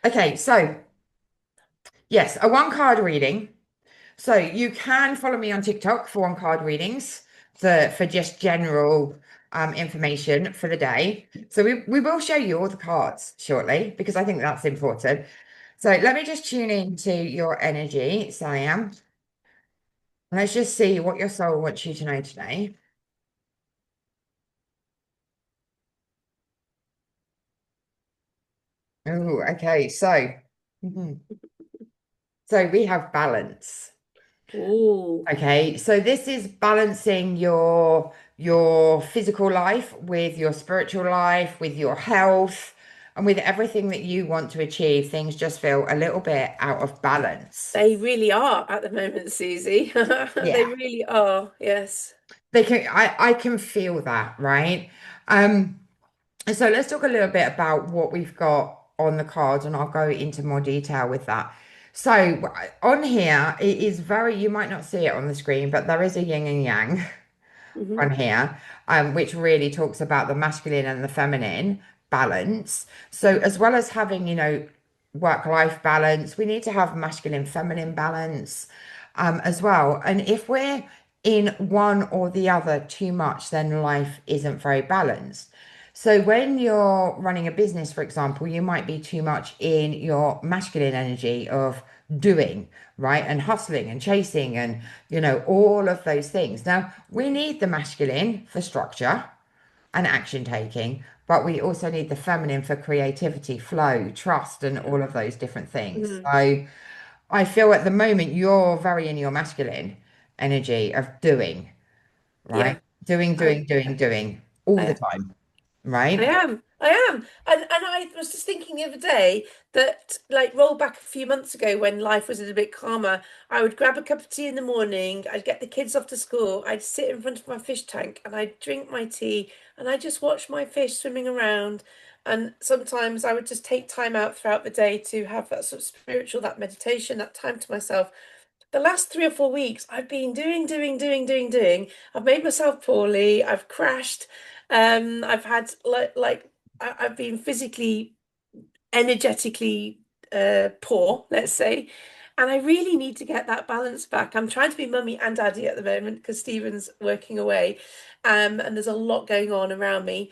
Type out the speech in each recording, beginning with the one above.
Okay, so yes, a one card reading. So you can follow me on TikTok for one card readings for just general information for the day. So we will show you all the cards shortly because I think that's important. So let me just tune into your energy, Sam. Let's just see what your soul wants you to know today. Oh, okay. So, mhm. So we have balance. Oh, Okay, so this is balancing your physical life with your spiritual life, with your health, and with everything that you want to achieve. Things just feel a little bit out of balance. they really are at the moment, Susie. They Yeah, really are. Yes. they can. I can feel that, right? Um, so let's talk a little bit about what we've got on the cards, and I'll go into more detail with that. So on here, it is very. You might not see it on the screen, but there is a yin and yang Hmm. on here, which really talks about the masculine and the feminine balance. So, as well as having, work-life balance, we need to have masculine, feminine balance, as well. And if we're in one or the other too much, then life isn't very balanced. So, when you're running a business, for example, you might be too much in your masculine energy of doing, right? And hustling and chasing and, all of those things. Now, we need the masculine for structure and action taking, but we also need the feminine for creativity, flow, trust, and all of those different things. Hmm. So I feel at the moment you're very in your masculine energy of doing, right? Yeah. Doing, I, doing, doing, doing all the I time, I right? am. I am. And I was just thinking the other day that like roll back a few months ago when life was a little bit calmer, I would grab a cup of tea in the morning, I'd get the kids off to school, I'd sit in front of my fish tank and I'd drink my tea and I'd just watch my fish swimming around. And sometimes I would just take time out throughout the day to have that sort of spiritual, that meditation, that time to myself. The last 3 or 4 weeks, I've been doing. I've made myself poorly. I've crashed. I've had I've been physically, energetically poor, let's say, and I really need to get that balance back. I'm trying to be mummy and daddy at the moment because Stephen's working away, and there's a lot going on around me.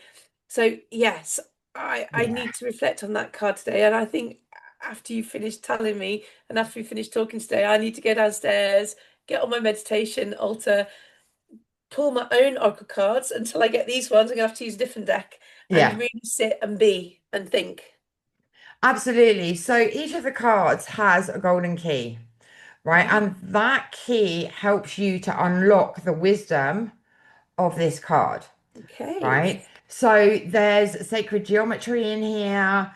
So yes, I Yeah. need to reflect on that card today, and I think after you finish telling me and after we finish talking today, I need to go downstairs, get on my meditation altar, pull my own oracle cards until I get these ones. I'm gonna have to use a different deck and Yeah. really sit and be and think. Absolutely. So each of the cards has a golden key, right? Ah, And that key helps you to unlock the wisdom of this card, okay. right? So there's sacred geometry in here.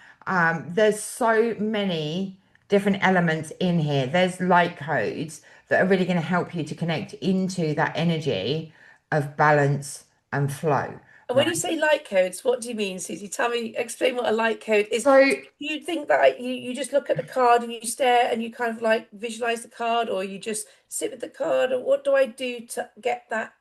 There's so many different elements in here. There's light codes that are really going to help you to connect into that energy of balance and flow, And when you right? say light codes, what do you mean, Susie? Tell me, explain what a light code is. So Do you think that you just look at the card and you stare and you kind of like visualize the card, or you just sit with the card, or what do I do to get that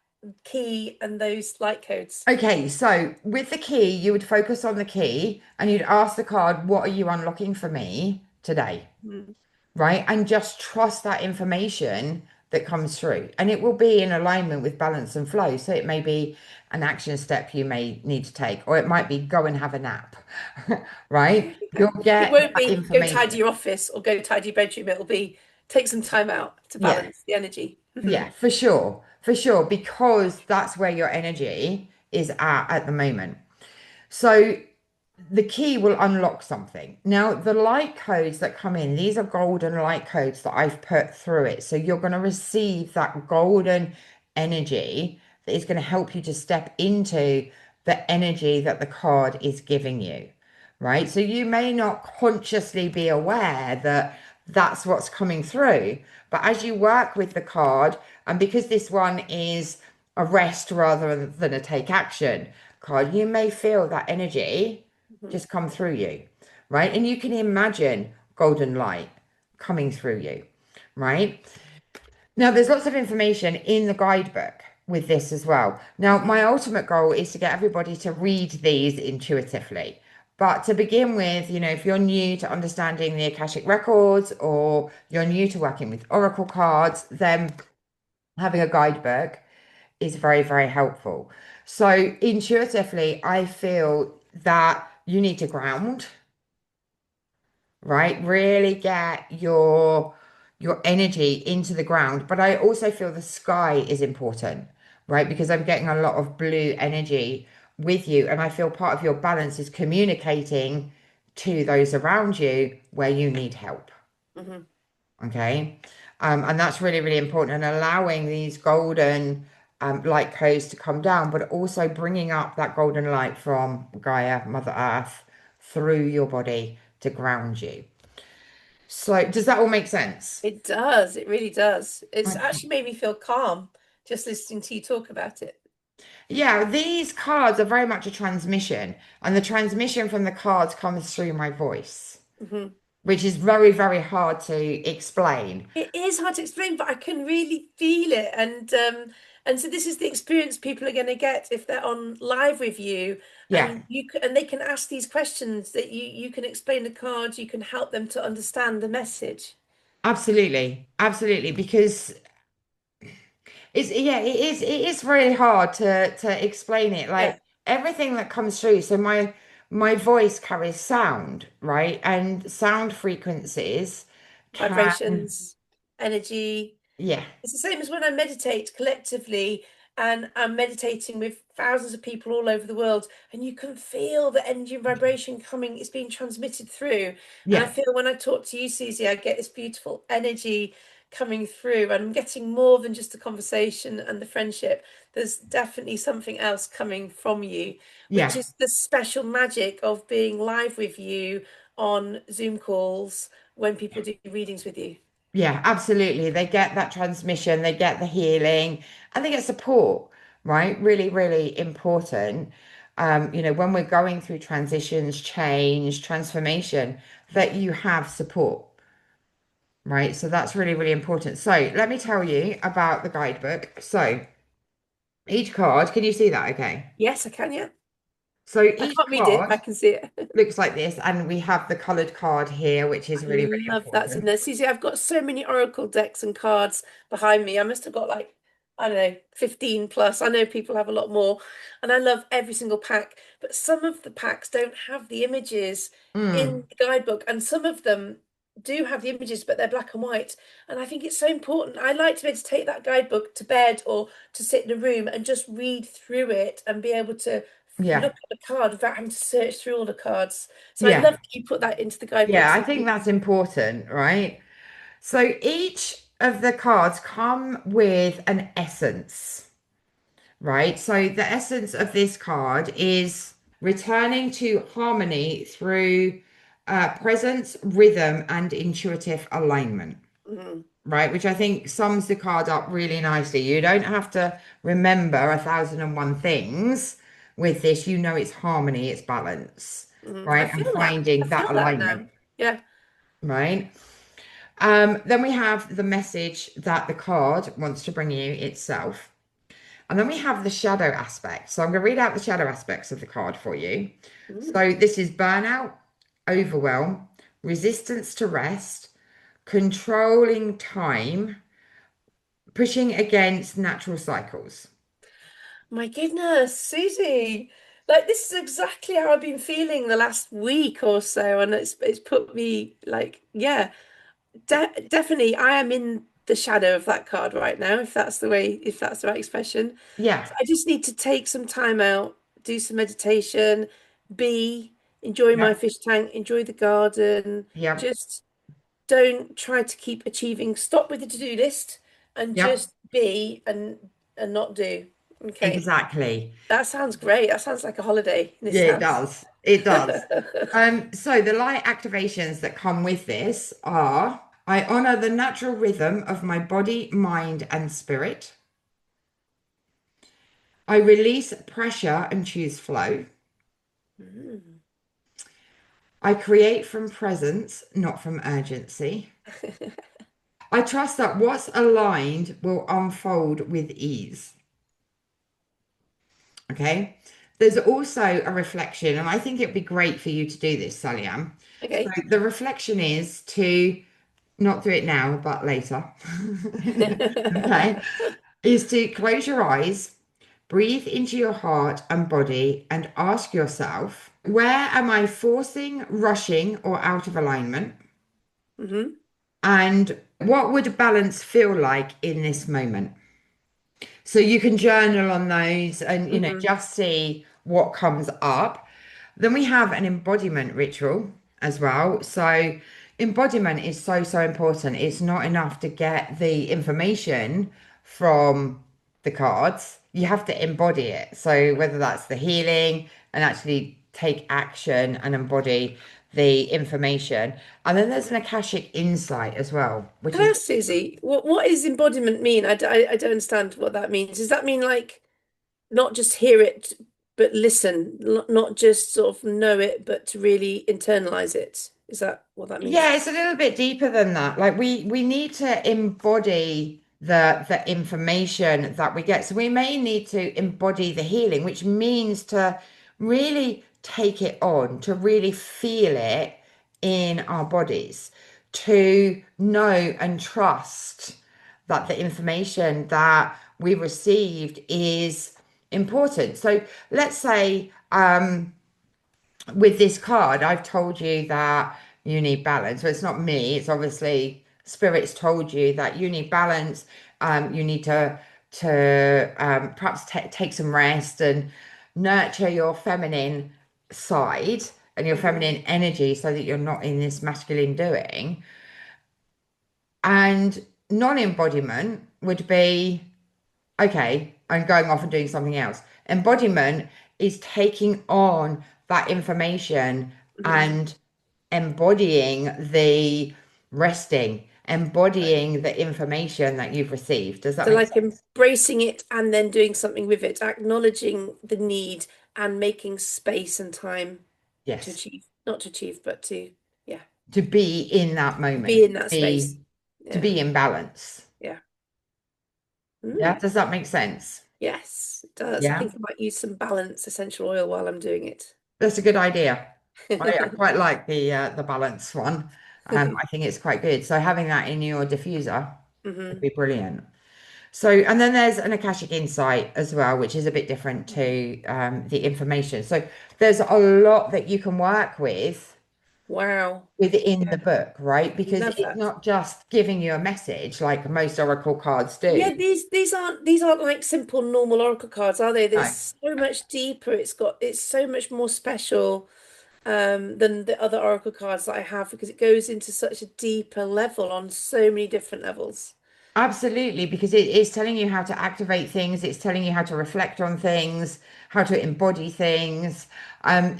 key and those light codes? Okay, so with the key, you would focus on the key and you'd ask the card, what are you unlocking for me today? Hmm. Right? And just trust that information that comes through. And it will be in alignment with balance and flow. So it may be an action step you may need to take, or it might be go and have a nap, right? You'll It get won't that be go tidy information. your office or go tidy your bedroom. It'll be take some time out to Yeah, balance the energy. yeah, for sure, because that's where your energy is at the moment. So the key will unlock something. Now, the light codes that come in, these are golden light codes that I've put through it. So you're going to receive that golden energy that is going to help you to step into the energy that the card is giving you, right? So you may not consciously be aware that that's what's coming through, but as you work with the card, and because this one is a rest rather than a take action card, you may feel that energy just come through you, right? And you can imagine golden light coming through you, right? Now, there's lots of information in the guidebook with this as well. Now, my ultimate goal is to get everybody to read these intuitively. But to begin with, if you're new to understanding the Akashic records or you're new to working with oracle cards, then having a guidebook is very, very helpful. So intuitively, I feel that you need to ground, right? Really get your energy into the ground. But I also feel the sky is important, right? Because I'm getting a lot of blue energy with you, and I feel part of your balance is communicating to those around you where you need help. Hmm. Okay. And that's really, really important, and allowing these golden light codes to come down, but also bringing up that golden light from Gaia, Mother Earth, through your body to ground you. So, does that all make sense? It does. It really does. It's Okay. actually made me feel calm just listening to you talk about it. Yeah, these cards are very much a transmission, and the transmission from the cards comes through my voice, Hmm. which is very, very hard to explain. It is hard to explain, but I can really feel it. And so this is the experience people are going to get if they're on live with you, Yeah, and they can ask these questions that you can explain the cards, you can help them to understand the message. absolutely. Absolutely. Because it is really hard to explain it. Yeah, Like everything that comes through. So my voice carries sound, right? And sound frequencies can, vibrations, energy. yeah, It's the same as when I meditate collectively and I'm meditating with thousands of people all over the world, and you can feel the energy and vibration coming, it's being transmitted through. And I yeah, feel when I talk to you, Susie, I get this beautiful energy coming through, and I'm getting more than just the conversation and the friendship. There's definitely something else coming from you, which yeah. is the special magic of being live with you on Zoom calls when people do readings with you. Yeah, absolutely. They get that transmission, they get the healing, and they get support, right? Really, really important. When we're going through transitions, change, transformation, that you have support, right? So that's really, really important. So let me tell you about the guidebook. So each card, can you see that? Okay. Yes, I can, yeah. So I each can't read it, card but I can see it. looks like this, and we have the colored card here, which is I really, really love that in important. there. Susie, I've got so many Oracle decks and cards behind me. I must have got like, I don't know, 15 plus. I know people have a lot more. And I love every single pack. But some of the packs don't have the images in Mm, the guidebook. And some of them do have the images, but they're black and white. And I think it's so important. I like to be able to take that guidebook to bed or to sit in a room and just read through it and be able to yeah, look at the card without having to search through all the cards. So I love yeah, that you put that into the yeah. guidebooks. I think that's important, right? So each of the cards come with an essence, right? So the essence of this card is returning to harmony through presence, rhythm, and intuitive alignment, Mm, right? Which I think sums the card up really nicely. You don't have to remember 1001 things with this. You know it's harmony, it's balance, I right? And feel that. I finding that feel that alignment, now. Yeah. right? Then we have the message that the card wants to bring you itself. And then we have the shadow aspect. So I'm going to read out the shadow aspects of the card for you. Mm. So this is burnout, overwhelm, resistance to rest, controlling time, pushing against natural cycles. My goodness, Susie. Like this is exactly how I've been feeling the last week or so, and it's put me like, yeah, definitely I am in the shadow of that card right now, if that's the right expression. Yeah, So I just need to take some time out, do some meditation, be enjoy my yep, fish tank, enjoy the garden, yep, just don't try to keep achieving. Stop with the to-do list and yep, just be and not do. Okay. exactly. That sounds great. That sounds like a holiday in this Yeah, it house. does. It does. So the light activations that come with this are I honor the natural rhythm of my body, mind, and spirit. I release pressure and choose flow. Mm. I create from presence, not from urgency. I trust that what's aligned will unfold with ease. Okay. There's also a reflection, and I think it'd be great for you to do this, Sally-Ann. So Okay. the reflection is to not do it now, but later. Okay. Is to close your eyes, breathe into your heart and body, and ask yourself, where am I forcing, rushing, or out of alignment? hmm And what would balance feel like in this moment? So you can journal on those and, hmm just see what comes up. Then we have an embodiment ritual as well. So embodiment is so, so important. It's not enough to get the information from the cards. You have to embody it. So whether that's the healing and actually take action and embody the information. And then there's an Akashic insight as well, which Can I is ask Susie, what does embodiment mean? I don't understand what that means. Does that mean like not just hear it, but listen, not just sort of know it, but to really internalize it? Is that what that means? yeah, it's a little bit deeper than that. Like we need to embody the information that we get. So we may need to embody the healing, which means to really take it on, to really feel it in our bodies, to know and trust that the information that we received is important. So let's say with this card, I've told you that you need balance. So it's not me, it's obviously spirits told you that you need balance. You need to perhaps take some rest and nurture your feminine side and your hmm feminine energy so that you're not in this masculine doing. And non-embodiment would be okay, I'm going off and doing something else. Embodiment is taking on that information hmm and embodying the resting, embodying the information that you've received. Does that So make like sense? embracing it and then doing something with it, acknowledging the need and making space and time to Yes. achieve, not to achieve, but to, yeah, To be in that be moment, in that space. to Yeah, be in balance. yeah. Yeah. Mm. Does that make sense? Yes, it does. I Yeah. think I might use some balance essential oil while I'm doing it. That's a good idea. I quite like the balance one. I think it's quite good. So having that in your diffuser would hmm be brilliant. So, and then there's an Akashic insight as well, which is a bit different to the information. So there's a lot that you can work with Wow. within Yeah, the book, right? Because love it's that. not just giving you a message like most oracle cards do. Yeah, these aren't like simple normal oracle cards, are they? They're No, so much deeper. It's so much more special than the other oracle cards that I have because it goes into such a deeper level on so many different levels. absolutely, because it's telling you how to activate things, it's telling you how to reflect on things, how to embody things,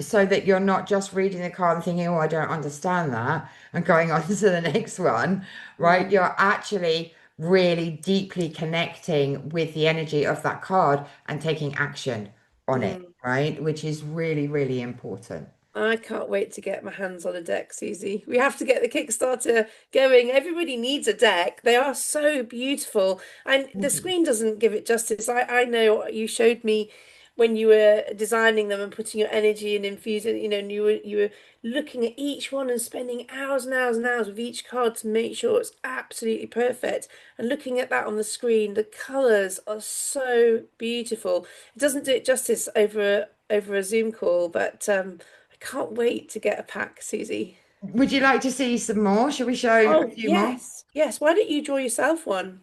so that you're not just reading the card and thinking, oh, I don't understand that, and going on to the next one, right? Mm, You're actually really deeply connecting with the energy of that card and taking action on it, mm. right? Which is really, really important. I can't wait to get my hands on a deck, Susie. We have to get the Kickstarter going. Everybody needs a deck. They are so beautiful. And the screen doesn't give it justice. I know you showed me when you were designing them and putting your energy and infusing, and you were looking at each one and spending hours and hours and hours with each card to make sure it's absolutely perfect. And looking at that on the screen, the colours are so beautiful. It doesn't do it justice over a Zoom call, but I can't wait to get a pack, Susie. Would you like to see some more? Shall we show a Oh, few more? yes. Yes. Why don't you draw yourself one?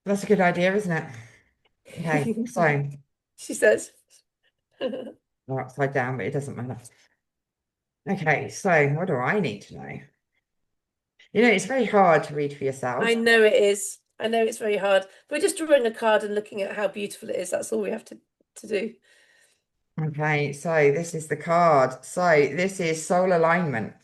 That's a good idea, isn't it? Okay, so She says. they're upside down, but it doesn't matter. Okay, so what do I need to know? It's very hard to read for I yourself. know it is. I know it's very hard. We're just drawing a card and looking at how beautiful it is. That's all we have to do. Okay, so this is the card. So this is soul alignment,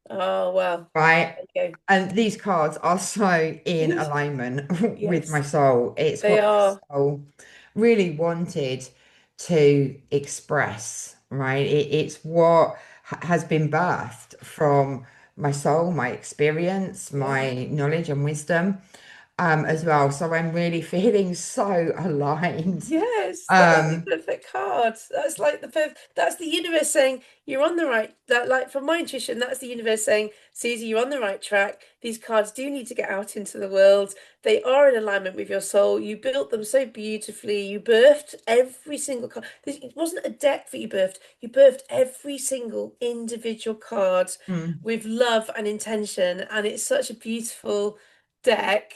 Oh, well. right? There you go. And these cards are so in alignment with my Yes, soul. It's they what are. my soul really wanted to express, right? It's what has been birthed from my soul, my experience, Yeah. my knowledge and wisdom. as well. So I'm really feeling so aligned. Yes, that's the Um, perfect card. That's like that's the universe saying you're on the right, that like for my intuition, that's the universe saying, Susie, you're on the right track. These cards do need to get out into the world. They are in alignment with your soul. You built them so beautifully. You birthed every single card. It wasn't a deck that you birthed. You birthed every single individual card mm, with love and intention, and it's such a beautiful deck.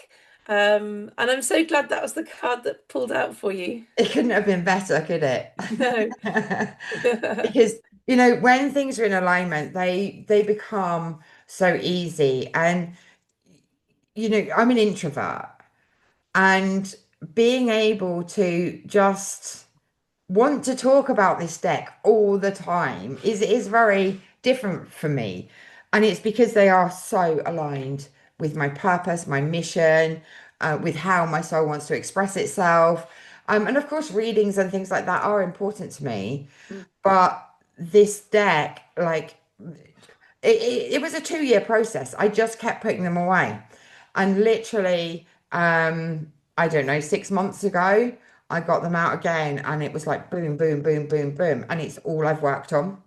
And I'm so glad that was the card that pulled out for you. it couldn't have been better, could it? No. Because, when things are in alignment, they become so easy. And, I'm an introvert, and being able to just want to talk about this deck all the time is very different for me. And it's because they are so aligned with my purpose, my mission, with how my soul wants to express itself. And of course, readings and things like that are important to me. But this deck, like, it was a 2 year process. I just kept putting them away. And literally, I don't know, 6 months ago, I got them out again and it was like boom, boom, boom, boom, boom. And it's all I've worked on.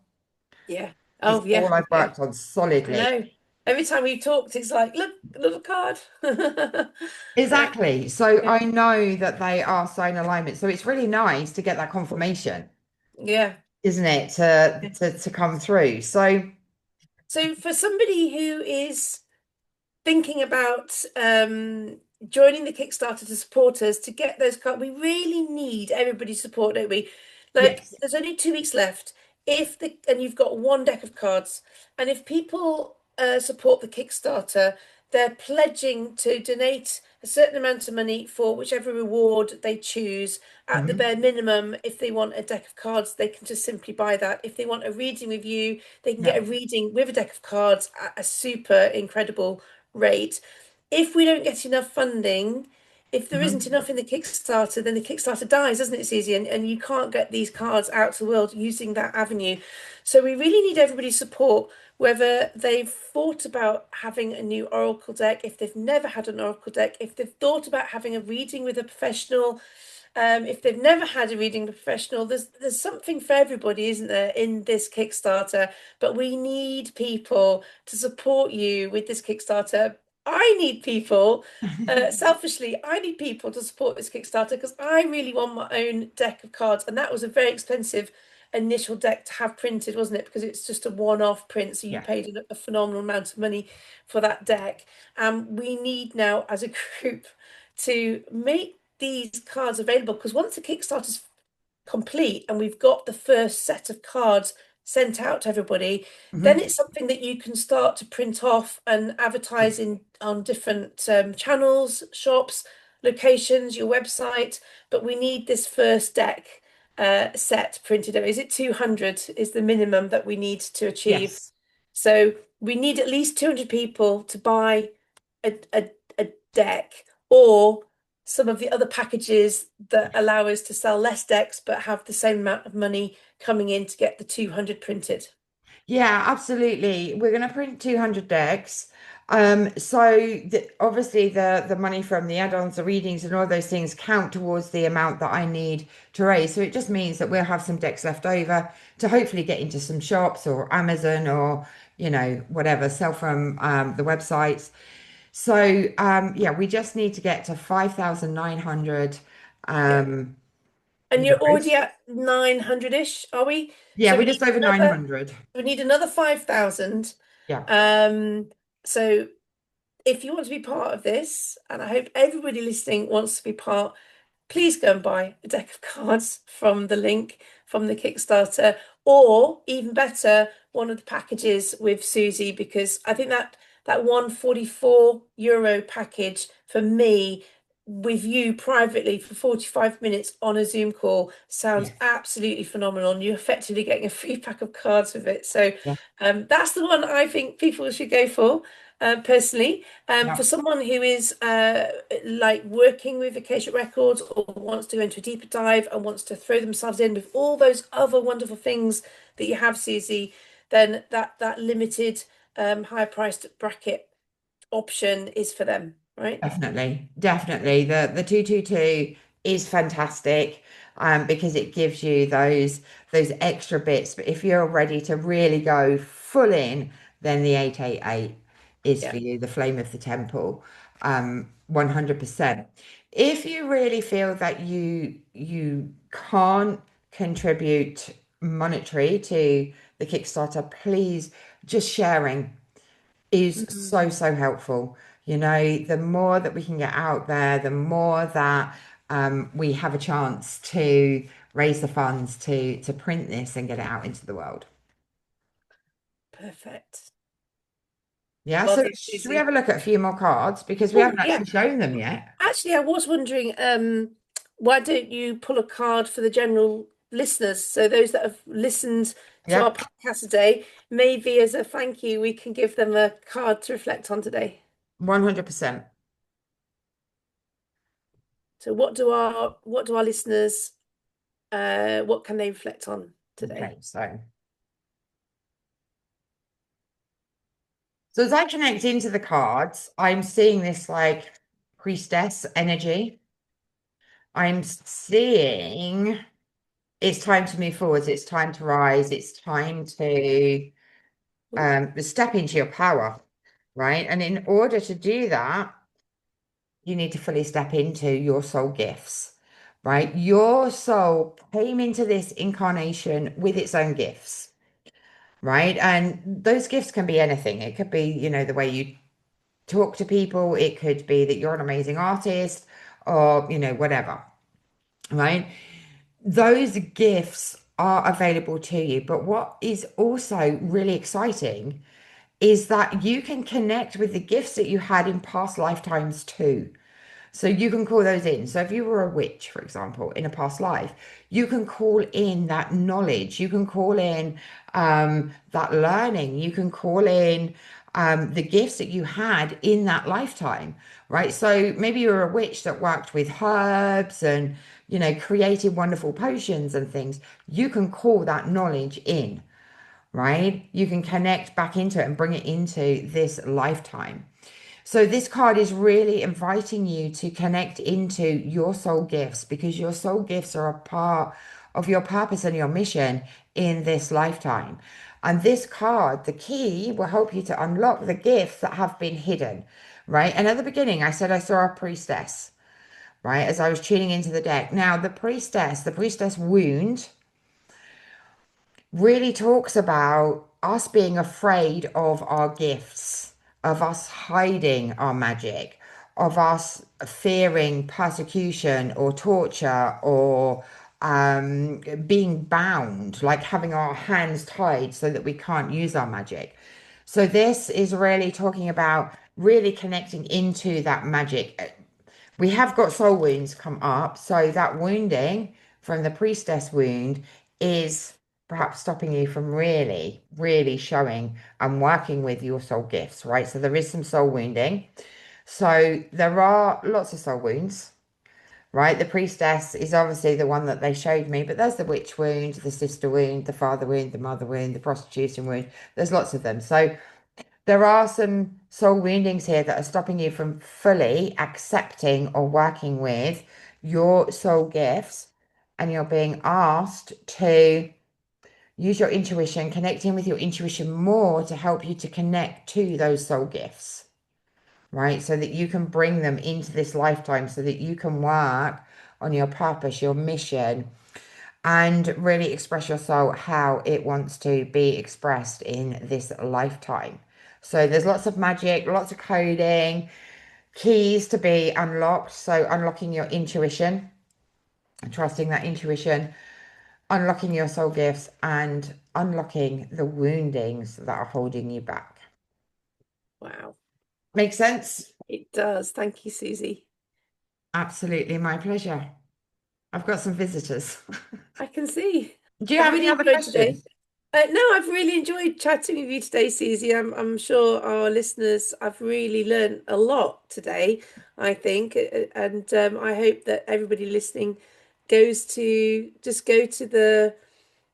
Yeah. It's Oh, yeah. all I've Yeah. worked on I solidly. know. Every time we talked, it's like, look, another card. Yeah. Exactly. So Yeah. I know that they are so in alignment. So it's really nice to get that confirmation, Yeah. isn't it? To come through. So So for somebody who is thinking about joining the Kickstarter to support us to get those cards. We really need everybody's support, don't we? Like, yes. there's only 2 weeks left. If the and you've got one deck of cards, and if people support the Kickstarter, they're pledging to donate a certain amount of money for whichever reward they choose. At the Mhm. bare minimum, if they want a deck of cards, they can just simply buy that. If they want a reading with you, they can get Yeah. a reading with a deck of cards at a super incredible rate. If we don't get enough funding, if there isn't Mhm. enough in the Kickstarter, then the Kickstarter dies, doesn't it, Susie? And you can't get these cards out to the world using that avenue. So we really need everybody's support, whether they've thought about having a new Oracle deck, if they've never had an Oracle deck, if they've thought about having a reading with a professional, if they've never had a reading with a professional, there's something for everybody, isn't there, in this Kickstarter? But we need people to support you with this Kickstarter. I need people, selfishly, I need people to support this Kickstarter because I really want my own deck of cards, and that was a very expensive initial deck to have printed, wasn't it? Because it's just a one-off print, so you Yeah. paid a phenomenal amount of money for that deck. We need now, as a group, to make these cards available because once the Kickstarter's complete and we've got the first set of cards sent out to everybody, then Mhm. it's something that you can start to print off and advertise in on different channels, shops, locations, your website. But we need this first deck set printed out. Is it 200 is the minimum that we need to achieve? Yes. So we need at least 200 people to buy a deck or some of the other packages that allow us to sell less decks but have the same amount of money coming in to get the 200 printed. Yeah, absolutely. We're going to print 200 decks. So obviously the money from the add-ons, the readings, and all those things count towards the amount that I need to raise. So it just means that we'll have some decks left over to hopefully get into some shops or Amazon or whatever, sell from the websites. So yeah, we just need to get to 5,900 Yeah. um, And you're already euros. at 900-ish, are we? Yeah, So we're just over 900. we need another 5,000. Yeah. Um, so if you want to be part of this, and I hope everybody listening wants to be part, please go and buy a deck of cards from the link from the Kickstarter, or even better, one of the packages with Susie, because I think that 144 euro package for me with you privately for 45 minutes on a Zoom call sounds Yes. absolutely phenomenal. And you're effectively getting a free pack of cards with it. So Yeah. that's the one I think people should go for, personally. For Yeah. someone who is like working with Akashic Records or wants to go into a deeper dive and wants to throw themselves in with all those other wonderful things that you have, Susie, then that limited higher priced bracket option is for them, right? Definitely, definitely. The 222 is fantastic because it gives you those extra bits. But if you're ready to really go full in, then the 888 is Yeah. for you, the Flame of the Temple, 100%. If you really feel that you can't contribute monetary to the Kickstarter, please just sharing is Mm. so, so helpful. You know, the more that we can get out there, the more that we have a chance to raise the funds to print this and get it out into the world. Perfect. Yeah, Well so done, should we have Susie. a look at a few more cards because we Oh, haven't yeah. actually shown them yet? Actually, I was wondering, why don't you pull a card for the general listeners? So those that have listened to our Yep, podcast today, maybe as a thank you, we can give them a card to reflect on today. 100%. So what do our listeners what can they reflect on Okay, today? so as I connect into the cards, I'm seeing this like priestess energy. I'm seeing it's time to move forwards, it's time to rise, it's time to Ooh, step into your power, right? And in order to do that, you need to fully step into your soul gifts, right? Your soul came into this incarnation with its own gifts, right? And those gifts can be anything. It could be, you know, the way you talk to people, it could be that you're an amazing artist or, you know, whatever, right? Those gifts are available to you. But what is also really exciting is that you can connect with the gifts that you had in past lifetimes too. So you can call those in. So if you were a witch, for example, in a past life, you can call in that knowledge. You can call in that learning. You can call in the gifts that you had in that lifetime, right? So maybe you're a witch that worked with herbs and, you know, created wonderful potions and things. You can call that knowledge in, right? You can connect back into it and bring it into this lifetime. So this card is really inviting you to connect into your soul gifts because your soul gifts are a part of your purpose and your mission in this lifetime. And this card, the key, will help you to unlock the gifts that have been hidden, right? And at the beginning, I said I saw a priestess, right? As I was tuning into the deck. Now, the priestess wound really talks about us being afraid of our gifts, of us hiding our magic, of us fearing persecution or torture or being bound, like having our hands tied so that we can't use our magic. So this is really talking about really connecting into that magic. We have got soul wounds come up, so that wounding from the priestess wound is perhaps stopping you from really, really showing and working with your soul gifts, right? So there is some soul wounding. So there are lots of soul wounds, right? The priestess is obviously the one that they showed me, but there's the witch wound, the sister wound, the father wound, the mother wound, the prostitution wound. There's lots of them. So there are some soul woundings here that are stopping you from fully accepting or working with your soul gifts, and you're being asked to use your intuition, connecting with your intuition more to help you to connect to those soul gifts, right? So that you can bring them into this lifetime, so that you can work on your purpose, your mission, and really express your soul how it wants to be expressed in this lifetime. So there's lots of magic, lots of coding, keys to be unlocked. So unlocking your intuition, trusting that intuition, unlocking your soul gifts, and unlocking the woundings that are holding you back. Wow. Make sense? It does. Thank you, Susie. Absolutely, my pleasure. I've got some visitors. I can see. Do you I've have any really other enjoyed today. questions? No, I've really enjoyed chatting with you today, Susie. I'm sure our listeners have really learned a lot today, I think. And I hope that everybody listening go to the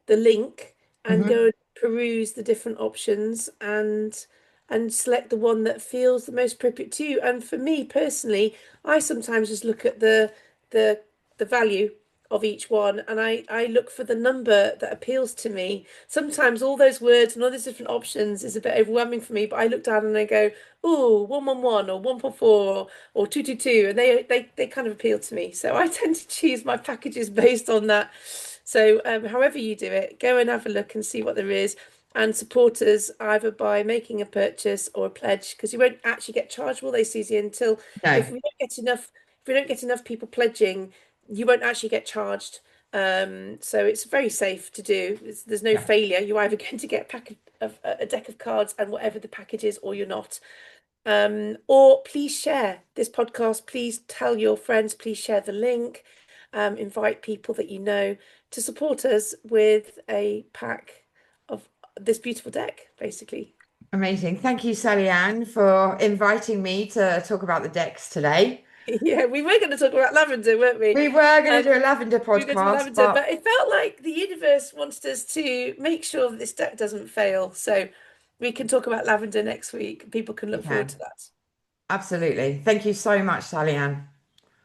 link and go Mhm. and peruse the different options and and select the one that feels the most appropriate to you. And for me personally, I sometimes just look at the the value of each one, and I look for the number that appeals to me. Sometimes all those words and all those different options is a bit overwhelming for me, but I look down and I go, "Oh, 111 or 144 or 222," and they kind of appeal to me. So I tend to choose my packages based on that. So however you do it, go and have a look and see what there is, and support us either by making a purchase or a pledge, because you won't actually get charged, will they, Susie, until if No, we don't get enough if we don't get enough people pledging, you won't actually get charged. So it's very safe to do. There's no yeah, failure. You're either going to get a deck of cards and whatever the package is, or you're not. Or please share this podcast. Please tell your friends. Please share the link. Invite people that you know to support us with a pack of this beautiful deck, basically. amazing. Thank you, Sally Ann, for inviting me to talk about the decks today. Yeah, we were going to talk about lavender, weren't we? We were going to do a Um, lavender we were going to do podcast, lavender, but but it felt like the universe wanted us to make sure that this deck doesn't fail. So we can talk about lavender next week. People can we look forward can. to that. Absolutely. Thank you so much, Sally Ann.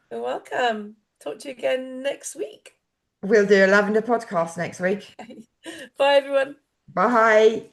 You're welcome. Talk to you again next week. We'll do a lavender podcast next week. Bye, everyone. Bye.